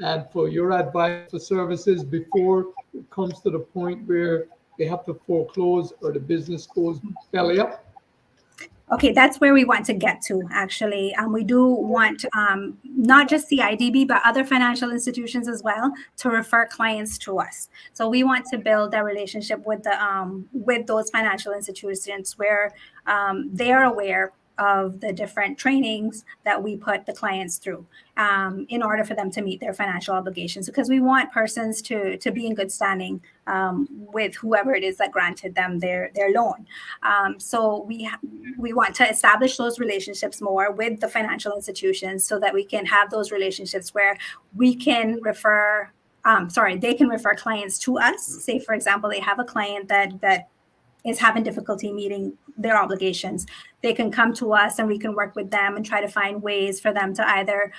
and for your advice for services before it comes to the point where they have to foreclose or the business goes belly up? Okay, that's where we want to get to, actually. We do want not just CIDB, but other financial institutions as well to refer clients to us. So we want to build a relationship with those financial institutions where they are aware of the different trainings that we put the clients through in order for them to meet their financial obligations, because we want persons to be in good standing with whoever it is that granted them their loan. So we want to establish those relationships more with the financial institutions so that we can have those relationships where we can refer, they can refer clients to us. Say, for example, they have a client that is having difficulty meeting their obligations. They can come to us and we can work with them and try to find ways for them to either,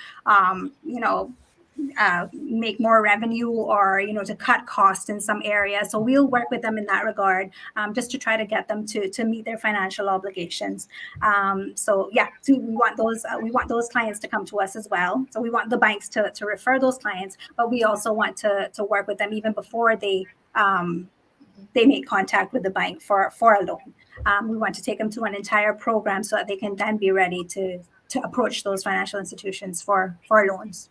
make more revenue or, to cut costs in some areas. So we'll work with them in that regard, just to try to get them to meet their financial obligations. So we want those clients to come to us as well. So we want the banks to refer those clients, but we also want to work with them even before they make contact with the bank for a loan. We want to take them through an entire program so that they can then be ready to approach those financial institutions for loans.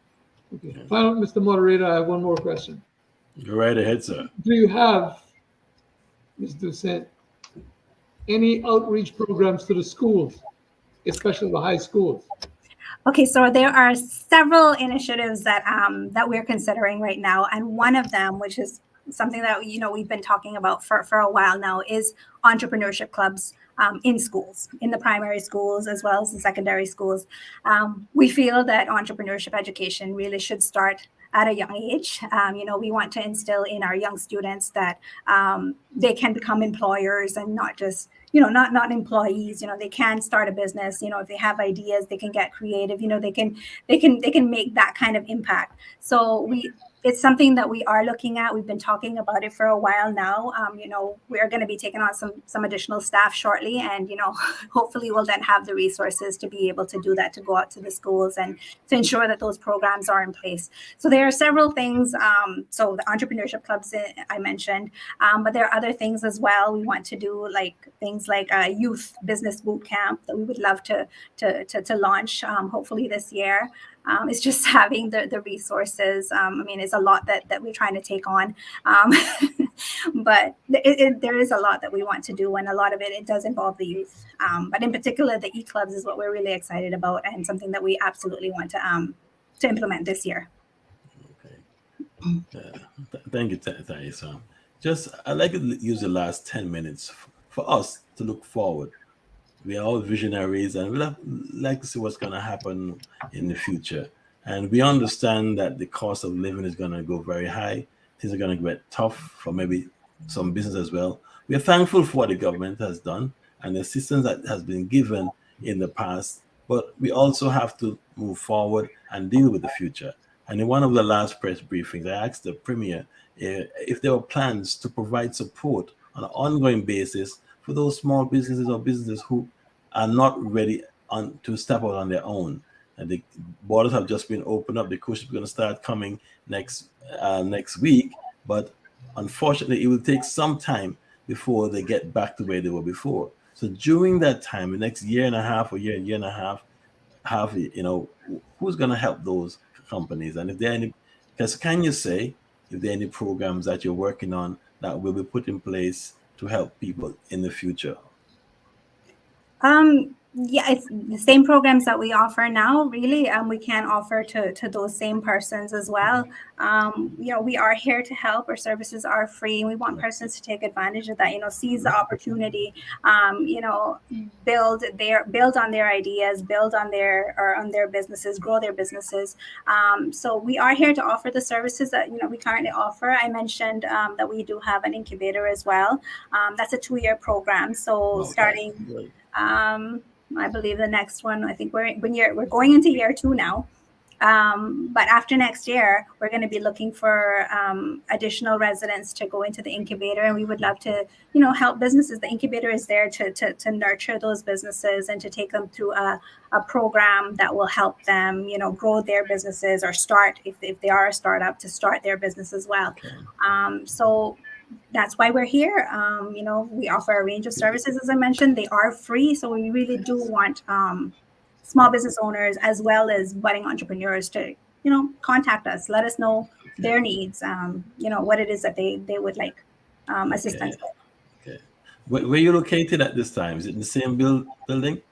Okay. Final, Mr. Moderator, I have one more question. Go right ahead, sir. Do you have, Ms. Doucette, any outreach programs to the schools, especially the high schools? Okay, so there are several initiatives that we're considering right now, and one of them, which is something that we've been talking about for a while now, is entrepreneurship clubs in schools, in the primary schools as well as the secondary schools. We feel that entrepreneurship education really should start at a young age. We want to instill in our young students that they can become employers and not just not employees. They can start a business. If they have ideas, they can get creative. They can make that kind of impact. So it's something that we are looking at. We've been talking about it for a while now. We're going to be taking on some additional staff shortly, and hopefully we'll then have the resources to be able to do that, to go out to the schools and to ensure that those programs are in place. So there are several things. So the entrepreneurship clubs I mentioned, but there are other things as well. We want to do things like a youth business boot camp that we would love to launch hopefully this year. It's just having the resources. It's a lot that we're trying to take on, but there is a lot that we want to do, and a lot of it does involve the youth. But in particular, the e-clubs is what we're really excited about, and something that we absolutely want to implement this year. Okay. Thank you, Thais. I'd like to use the last 10 minutes for us to look forward. we are all visionaries, and we like to see what's going to happen in the future. And we understand that the cost of living is going to go very high. Things are going to get tough for maybe some business as well. We are thankful for what the government has done and the assistance that has been given in the past, but we also have to move forward and deal with the future. And in one of the last press briefings, I asked the Premier if there were plans to provide support on an ongoing basis for those small businesses or businesses who are not ready to step out on their own. And the borders have just been opened up. The cruise is going to start coming next week, but unfortunately, it will take some time before they get back to where they were before. So during that time, the next year and a half or year and a half, who's going to help those companies? And if there are any, because can you say if there are any programs that you're working on that will be put in place to help people in the future? Yeah, it's the same programs that we offer now, really. We can offer to those same persons as well. We are here to help. Our services are free. We want persons to take advantage of that, seize the opportunity, build on their ideas, build on their businesses, grow their businesses. So we are here to offer the services that, we currently offer. I mentioned that we do have an incubator as well. That's a 2-year program. So starting, I believe the next one, I think we're going into year 2 now. But after next year, we're going to be looking for additional residents to go into the incubator, and we would love to, help businesses. The incubator is there to nurture those businesses and to take them through a program that will help them, grow their businesses or start, if they are a startup, to start their business as well. Okay. So that's why we're here. We offer a range of services, as I mentioned. They are free, so we really do want small business owners as well as budding entrepreneurs to, contact us. Let us know their needs. What it is that they would like assistance with. Okay. Where are you located at this time? Is it in the same building?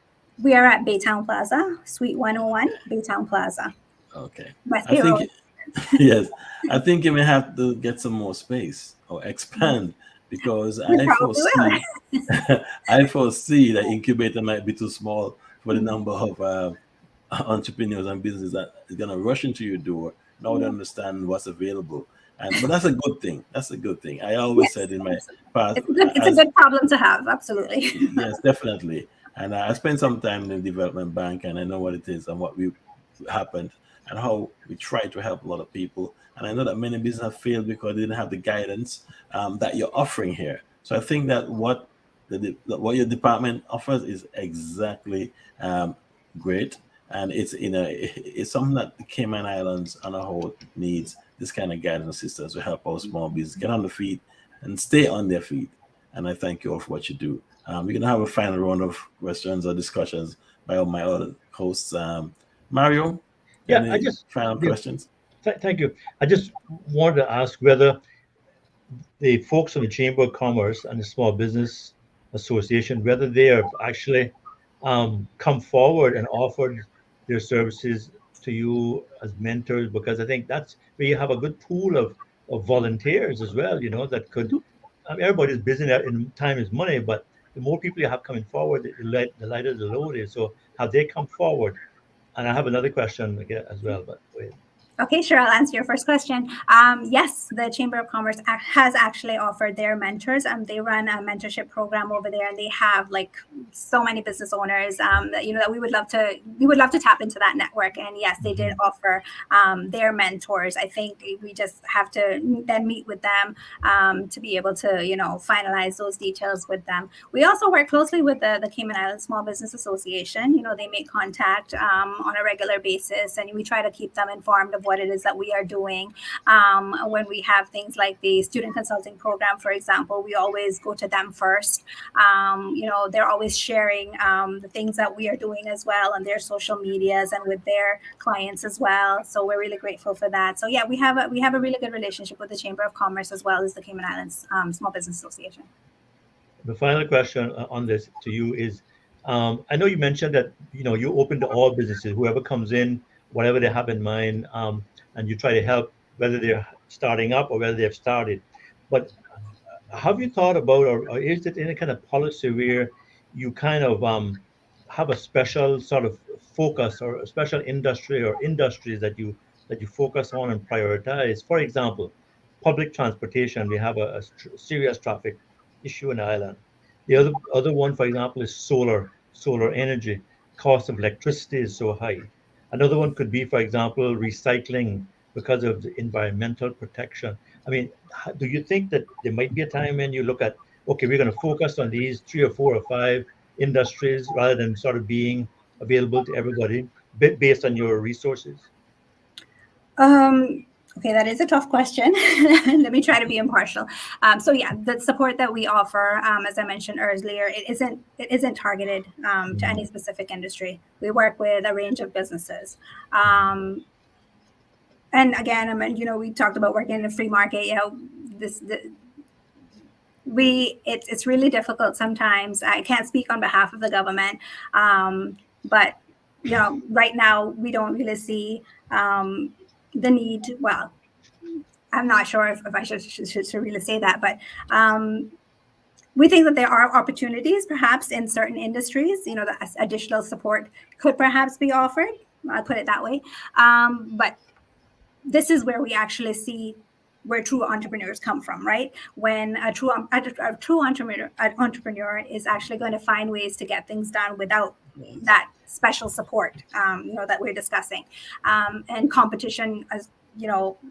We are at Baytown Plaza, Suite 101, Baytown Plaza. Okay. West Bay Road. Yes, I think you may have to get some more space or expand, because I foresee that incubator might be too small for the number of entrepreneurs and businesses that is going to rush into your door now to understand what's available. But that's a good thing. That's a good thing. I always said in my past, it's a good problem to have. Absolutely. Yes, definitely. And I spent some time in the development bank, and I know what it is and what happened and how we try to help a lot of people. And I know that many businesses have failed because they didn't have the guidance that you're offering here. So I think that what your department offers is exactly great, and it's something that the Cayman Islands on a whole needs. This kind of guidance assistance to help our small business get on the feet and stay on their feet. And I thank you all for what you do. We're going to have a final round of questions or discussions by all my other hosts. Mario, Yeah, final questions. Thank you. I just wanted to ask whether the folks from the Chamber of Commerce and the Small Business Association, whether they have actually come forward and offered their services to you as mentors, because I think that's where you have a good pool of volunteers as well, that could, everybody's busy and time is money, but the more people you have coming forward, the lighter the load is. So have they come forward? And I have another question again as well, but wait. Okay, sure. I'll answer your first question. Yes, the Chamber of Commerce has actually offered their mentors. They run a mentorship program over there, and they have so many business owners that we would love to tap into that network. And yes, they did offer their mentors. I think we just have to then meet with them to be able to finalize those details with them. We also work closely with the Cayman Islands Small Business Association. They make contact on a regular basis, and we try to keep them informed of what it is that we are doing. When we have things like the student consulting program, for example, we always go to them first. They're always sharing the things that we are doing as well on their social medias and with their clients as well. So we're really grateful for that. So yeah, we have a really good relationship with the Chamber of Commerce as well as the Cayman Islands Small Business Association. The final question on this to you is, I know you mentioned that you open to all businesses, whoever comes in, whatever they have in mind, and you try to help, whether they're starting up or whether they've started. But have you thought about, or is it any kind of policy where you kind of have a special sort of focus or a special industry or industries that you focus on and prioritize. For example, public transportation. We have a serious traffic issue in Ireland. The other one, for example, is solar energy. Cost of electricity is so high. Another one could be, for example, recycling because of the environmental protection. I mean, do you think that there might be a time when you look at, okay, we're going to focus on these 3 or 4 or 5 industries rather than sort of being available to everybody based on your resources? Okay, that is a tough question. Let me try to be impartial. So yeah, the support that we offer, as I mentioned earlier, it isn't targeted to any specific industry. We work with a range of businesses. And again, I mean, we talked about working in a free market. It's really difficult sometimes. I can't speak on behalf of the government, but right now we don't really see the need. Well, I'm not sure if I should really say that, but we think that there are opportunities perhaps in certain industries, that additional support could perhaps be offered. I'll put it that way. But this is where we actually see where true entrepreneurs come from, right? When a true entrepreneur is actually going to find ways to get things done without that special support, that we're discussing. And competition, as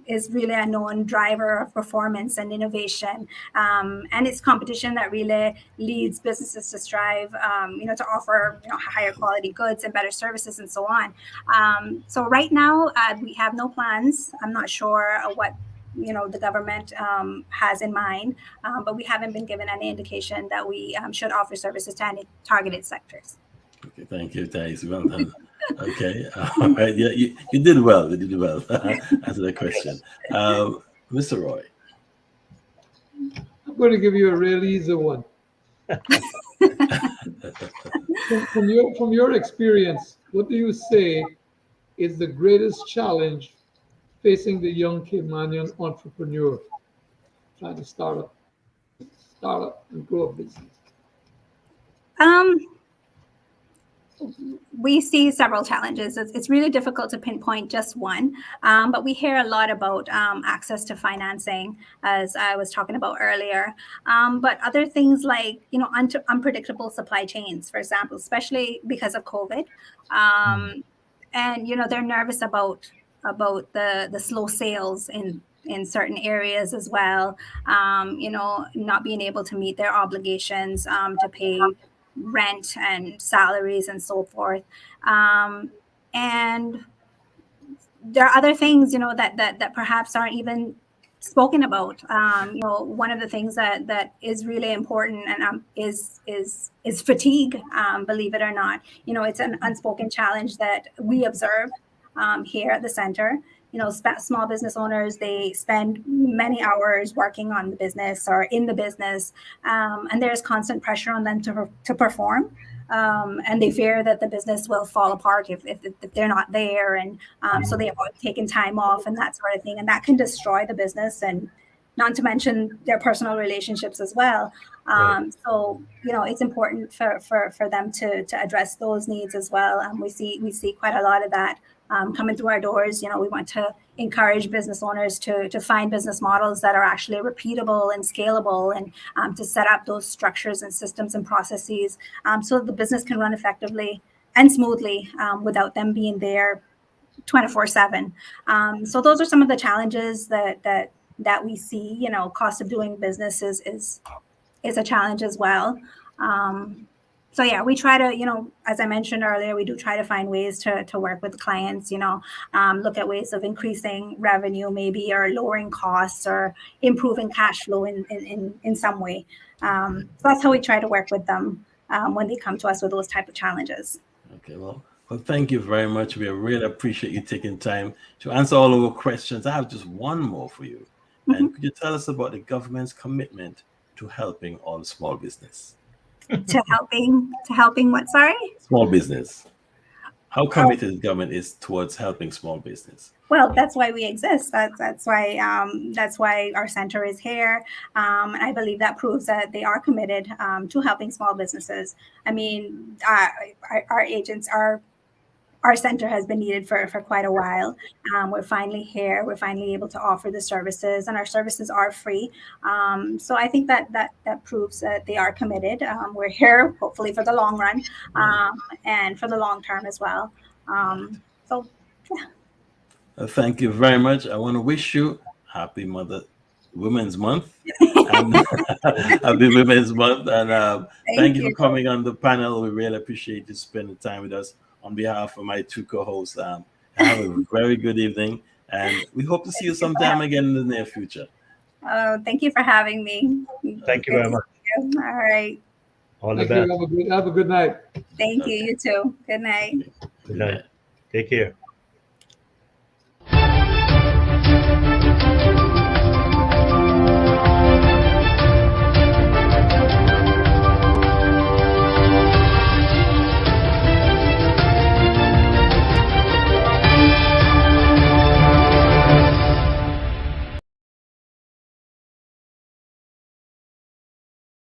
is really a known driver of performance and innovation. And it's competition that really leads businesses to strive, to offer, higher quality goods and better services and so on. So right now, we have no plans. I'm not sure what the government has in mind, but we haven't been given any indication that we should offer services to any targeted sectors. Okay, thank you, Thais. Well done. Okay, all right. Yeah, you did well. You did well. Answer the question, Mr. Roy. I'm going to give you a real easy one. From your experience, what do you say is the greatest challenge facing the young Caymanian entrepreneur trying to start up and grow a business? We see several challenges. It's really difficult to pinpoint just one, but we hear a lot about access to financing, as I was talking about earlier. But other things like, unpredictable supply chains, for example, especially because of COVID. And, they're nervous about the slow sales in certain areas as well, not being able to meet their obligations to pay rent and salaries and so forth. And there are other things, that perhaps aren't even spoken about. One of the things that is really important and is fatigue, believe it or not. It's an unspoken challenge that we observe here at the center. Small business owners, they spend many hours working on the business or in the business, and there's constant pressure on them to perform. And they fear that the business will fall apart if they're not there. And so they avoid taking time off and that sort of thing. And that can destroy the business, and not to mention their personal relationships as well. Right. So, it's important for them to address those needs as well. And we see quite a lot of that coming through our doors. We want to encourage business owners to find business models that are actually repeatable and scalable, and to set up those structures and systems and processes so that the business can run effectively and smoothly without them being there 24/7. So those are some of the challenges that we see. Cost of doing business is a challenge as well. So yeah, we try to, as I mentioned earlier, we do try to find ways to work with clients, look at ways of increasing revenue maybe, or lowering costs, or improving cash flow in some way. So that's how we try to work with them when they come to us with those type of challenges. Okay, well, thank you very much. We really appreciate you taking time to answer all of our questions. I have just one more for you. Mm-hmm. And could you tell us about the government's commitment to helping all small business? To helping what, sorry? Small business. How committed the government is towards helping small business? Well, that's why we exist. That's why our center is here. And I believe that proves that they are committed to helping small businesses. I mean, our agents are. Our center has been needed for quite a while. We're finally here. We're finally able to offer the services, and our services are free. So I think that proves that they are committed. We're here, hopefully, for the long run and for the long term as well. So Thank you very much. I want to wish you happy Women's Month and happy Women's Month. And thank you for coming on the panel. We really appreciate you spending time with us. On behalf of my two co-hosts, have a very good evening, and we hope to see you sometime again in the near future. Thank you for having me. Thank you very much. All right. All the Thank best. you. Have a good night. Thank you. You too. Good night. Good night. Take care.